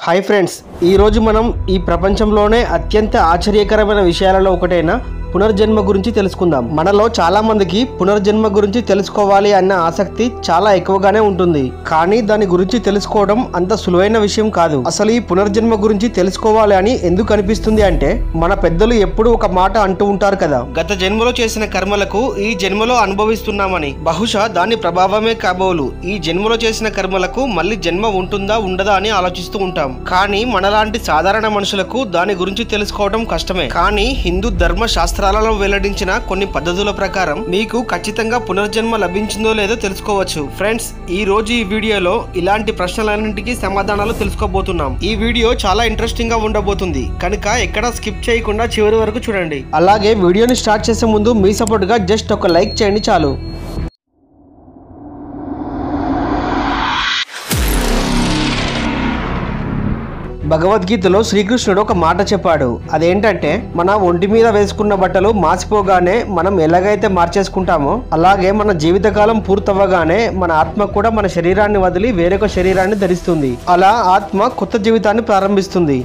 Hi friends, ఈరోజు మనం ఈ ప్రపంచంలోనే అత్యంత ఆశ్చర్యకరమైన విషయాలలో ఒకటైన పునర్జన్మ గురించి తెలుసుకుందాం. మనలో చాలా మందికి పునర్జన్మ గురించి తెలుసుకోవాలి అన్న ఆసక్తి చాలా ఎక్కువగానే ఉంటుంది. కానీ దాని గురించి తెలుసుకోవడం అంత సులువైన విషయం కాదు. అసలు ఈ పునర్జన్మ గురించి తెలుసుకోవాలి అని ఎందుకు అనిపిస్తుంది అంటే, మన పెద్దలు ఎప్పుడూ ఒక మాట అంటూ ఉంటారు కదా, గత జన్మలో చేసిన కర్మలకు ఈ జన్మలో అనుభవిస్తున్నామని. బహుశా దాని ప్రభావమే కాబోలు ఈ జన్మలో చేసిన కర్మలకు మళ్ళీ జన్మ ఉంటుందా ఉండదా అని ఆలోచిస్తూ ఉంటాం. కానీ మనలాంటి సాధారణ మనుషులకు దాని గురించి తెలుసుకోవడం కష్టమే. కానీ హిందూ ధర్మ శాస్త్రాలలో వెల్లడించిన కొన్ని పద్ధతుల ప్రకారం మీకు ఖచ్చితంగా పునర్జన్మ లభించిందో లేదో తెలుసుకోవచ్చు. ఫ్రెండ్స్, ఈ రోజు ఈ వీడియోలో ఇలాంటి ప్రశ్నలన్నింటికి సమాధానాలు తెలుసుకోబోతున్నాం. ఈ వీడియో చాలా ఇంట్రెస్టింగ్ గా ఉండబోతుంది కనుక ఎక్కడా స్కిప్ చేయకుండా చివరి వరకు చూడండి. అలాగే వీడియోని స్టార్ట్ చేసే ముందు మీ సపోర్ట్ గా జస్ట్ ఒక లైక్ చేయండి చాలు. భగవద్గీతలో శ్రీకృష్ణుడు ఒక మాట చెప్పాడు. అదేంటంటే, మన ఒంటి మీద వేసుకున్న బట్టలు మాసిపోగానే మనం ఎలాగైతే మార్చేసుకుంటామో, అలాగే మన జీవితకాలం పూర్తవ్వగానే మన ఆత్మ కూడా మన శరీరాన్ని వదిలి వేరొక శరీరాన్ని ధరిస్తుంది. అలా ఆత్మ కొత్త జీవితాన్ని ప్రారంభిస్తుంది.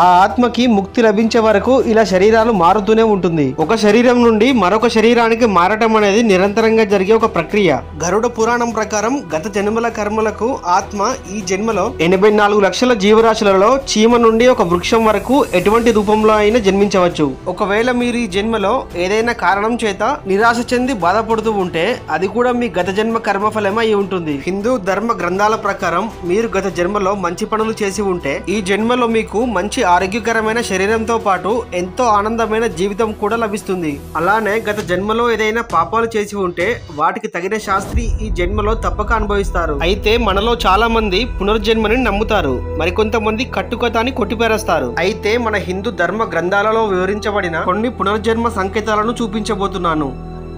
ఆ ఆత్మకి ముక్తి లభించే వరకు ఇలా శరీరాలు మారుతూనే ఉంటుంది. ఒక శరీరం నుండి మరొక శరీరానికి మారటం అనేది నిరంతరంగా జరిగే ఒక ప్రక్రియ. గరుడ పురాణం ప్రకారం గత జన్మల కర్మలకు ఆత్మ ఈ జన్మలో 84 లక్షల జీవరాశులలో చీమ నుండి ఒక వృక్షం వరకు ఎటువంటి రూపంలో అయినా జన్మించవచ్చు. ఒకవేళ మీరు ఈ జన్మలో ఏదైనా కారణం చేత నిరాశ చెంది బాధపడుతూ ఉంటే అది కూడా మీ గత జన్మ కర్మఫలమే అయి ఉంటుంది. హిందూ ధర్మ గ్రంథాల ప్రకారం మీరు గత జన్మలో మంచి పనులు చేసి ఉంటే ఈ జన్మలో మీకు మంచి ఆరోగ్యకరమైన శరీరంతో పాటు ఎంతో ఆనందమైన జీవితం కూడా లభిస్తుంది. అలానే గత జన్మలో ఏదైనా పాపాలు చేసి ఉంటే వాటికి తగిన శాస్త్రి ఈ జన్మలో తప్పక అనుభవిస్తారు. అయితే మనలో చాలా మంది పునర్జన్మని నమ్ముతారు, మరికొంతమంది కట్టుకథ అని కొట్టిపేరేస్తారు. అయితే మన హిందూ ధర్మ గ్రంథాలలో వివరించబడిన కొన్ని పునర్జన్మ సంకేతాలను చూపించబోతున్నాను.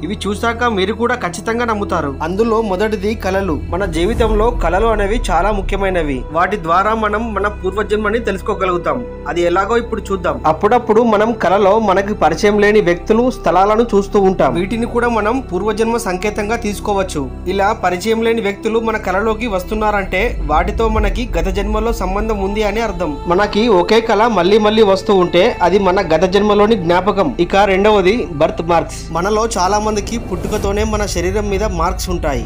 ఇవి చూశాక మీరు కూడా ఖచ్చితంగా నమ్ముతారు. అందులో మొదటిది కళలు. మన జీవితంలో కళలు అనేవి చాలా ముఖ్యమైనవి. వాటి ద్వారా మనం మన పూర్వజన్మని తెలుసుకోగలుగుతాం. అది ఎలాగో ఇప్పుడు చూద్దాం. అప్పుడప్పుడు మనం కళలో మనకి పరిచయం లేని వ్యక్తులు, స్థలాలను చూస్తూ ఉంటాం. వీటిని కూడా మనం పూర్వజన్మ సంకేతంగా తీసుకోవచ్చు. ఇలా పరిచయం లేని వ్యక్తులు మన కళలోకి వస్తున్నారంటే వాటితో మనకి గత జన్మలో సంబంధం ఉంది అని అర్థం. మనకి ఒకే కళ మళ్ళీ మళ్ళీ వస్తూ ఉంటే అది మన గత జన్మలోని జ్ఞాపకం. ఇక రెండవది బర్త్ మార్క్స్. మనలో చాలా మందికి పుట్టుకతోనే మన శరీరం మీద మార్క్స్ ఉంటాయి.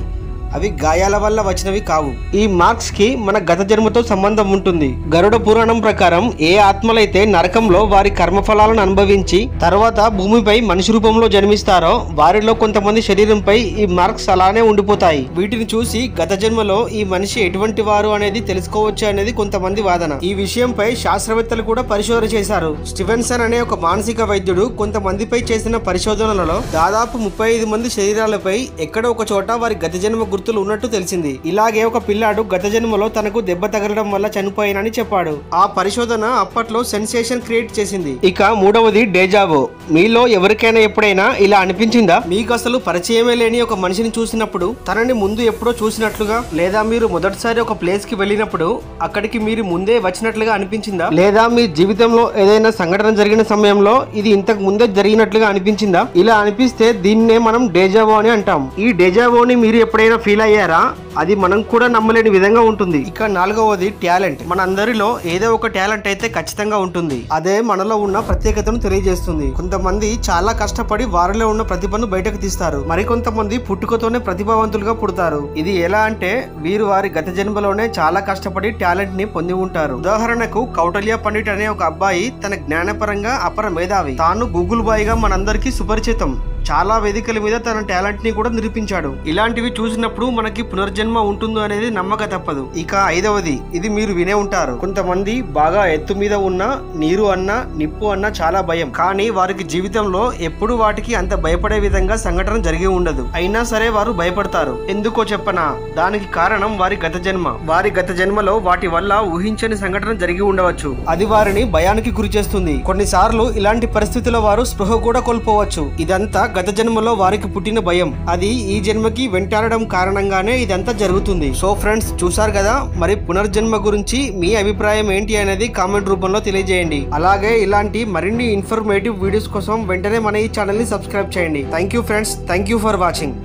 అవి గాయాల వల్ల వచ్చినవి కావు. ఈ మార్క్స్ కి మన గత జన్మతో సంబంధం ఉంటుంది. గరుడ పురాణం ప్రకారం ఏ ఆత్మలైతే నరకంలో వారి కర్మఫలాలను అనుభవించి తర్వాత భూమిపై మనిషి రూపంలో జన్మిస్తారో వారిలో కొంతమంది శరీరంపై ఈ మార్క్స్ అలానే ఉండిపోతాయి. వీటిని చూసి గత జన్మలో ఈ మనిషి ఎటువంటి వారు అనేది తెలుసుకోవచ్చు అనేది కొంతమంది వాదన. ఈ విషయంపై శాస్త్రవేత్తలు కూడా పరిశోధన చేశారు. స్టీవెన్సన్ అనే ఒక మానసిక వైద్యుడు కొంతమందిపై చేసిన పరిశోధనలలో దాదాపు 35 మంది శరీరాలపై ఎక్కడో ఒక చోట వారి గత జన్మ గుర్తులు ఉన్నట్టు తెలిసింది. ఇలాగే ఒక పిల్లాడు గత జన్మలో తనకు దెబ్బ తగలడం వల్ల చనిపోయానని చెప్పాడు. ఆ పరిశోధన అప్పట్లో సెన్సేషన్ క్రియేట్ చేసింది. ఇక మూడవది డేజావో. మీలో ఎవరికైనా ఎప్పుడైనా ఇలా అనిపించిందా? మీకు అసలు పరిచయమే లేని ఒక మనిషిని చూసినప్పుడు తనని ముందు ఎప్పుడో చూసినట్లుగా, లేదా మీరు మొదటిసారి ఒక ప్లేస్ కి వెళ్ళినప్పుడు అక్కడికి మీరు ముందే వచ్చినట్లుగా అనిపించిందా? లేదా మీ జీవితంలో ఏదైనా సంఘటన జరిగిన సమయంలో ఇది ఇంతకు ముందే జరిగినట్లుగా అనిపించిందా? ఇలా అనిపిస్తే దీన్నే మనం డేజావో అని అంటాం. ఈ డేజావోని మీరు ఎప్పుడైనా ఫీల్ అయ్యారా? అది మనం కూడా నమ్మలేని విధంగా ఉంటుంది. ఇక నాలుగవది టాలెంట్. మన అందరిలో ఏదో ఒక టాలెంట్ అయితే ఖచ్చితంగా ఉంటుంది. అదే మనలో ఉన్న ప్రత్యేకతను తెలియజేస్తుంది. కొంతమంది చాలా కష్టపడి వారిలో ఉన్న ప్రతిభను బయటకు తీస్తారు. మరికొంతమంది పుట్టుకతోనే ప్రతిభావంతులుగా పుడతారు. ఇది ఎలా అంటే వీరు వారి గత జన్మలోనే చాలా కష్టపడి టాలెంట్ ని పొంది ఉంటారు. ఉదాహరణకు కౌటల్య పండిట్ అనే ఒక అబ్బాయి తన జ్ఞానపరంగా అపర మేధావి. తాను గూగుల్ బాయ్ గా మనందరికీ సుపరిచితం. చాలా వేదికల మీద తన టాలెంట్ ని కూడా నిరూపించాడు. ఇలాంటివి చూసినప్పుడు మనకి పునర్జన్మ ఉంటుందో అనేది నమ్మక తప్పదు. ఇక ఐదవది, ఇది మీరు వినే ఉంటారు. కొంతమంది బాగా ఎత్తు మీద ఉన్న నీరు అన్నా నిప్పు అన్నా చాలా భయం. కానీ వారికి జీవితంలో ఎప్పుడు వాటికి అంత భయపడే విధంగా సంఘటన జరిగి ఉండదు. అయినా సరే వారు భయపడతారు. ఎందుకో చెప్పనా? దానికి కారణం వారి గత జన్మ. వారి గత జన్మలో వాటి వల్ల ఊహించని సంఘటన జరిగి ఉండవచ్చు. అది వారిని భయానికి గురి చేస్తుంది. కొన్నిసార్లు ఇలాంటి పరిస్థితుల్లో వారు స్పృహ కూడా కోల్పోవచ్చు. ఇదంతా గత జన్మలో వారికి పుట్టిన భయం. అది ఈ జన్మకి వెంటాడడం కారణంగానే ఇదంతా జరుగుతుంది. సో ఫ్రెండ్స్, చూసారు కదా, మరి పునర్జన్మ గురించి మీ అభిప్రాయం ఏంటి అనేది కామెంట్ రూపంలో తెలియజేయండి. అలాగే ఇలాంటి మరిన్ని ఇన్ఫర్మేటివ్ వీడియోస్ కోసం వెంటనే మన ఈ ఛానల్ ని సబ్స్క్రైబ్ చేయండి. Thank you friends, thank you for watching.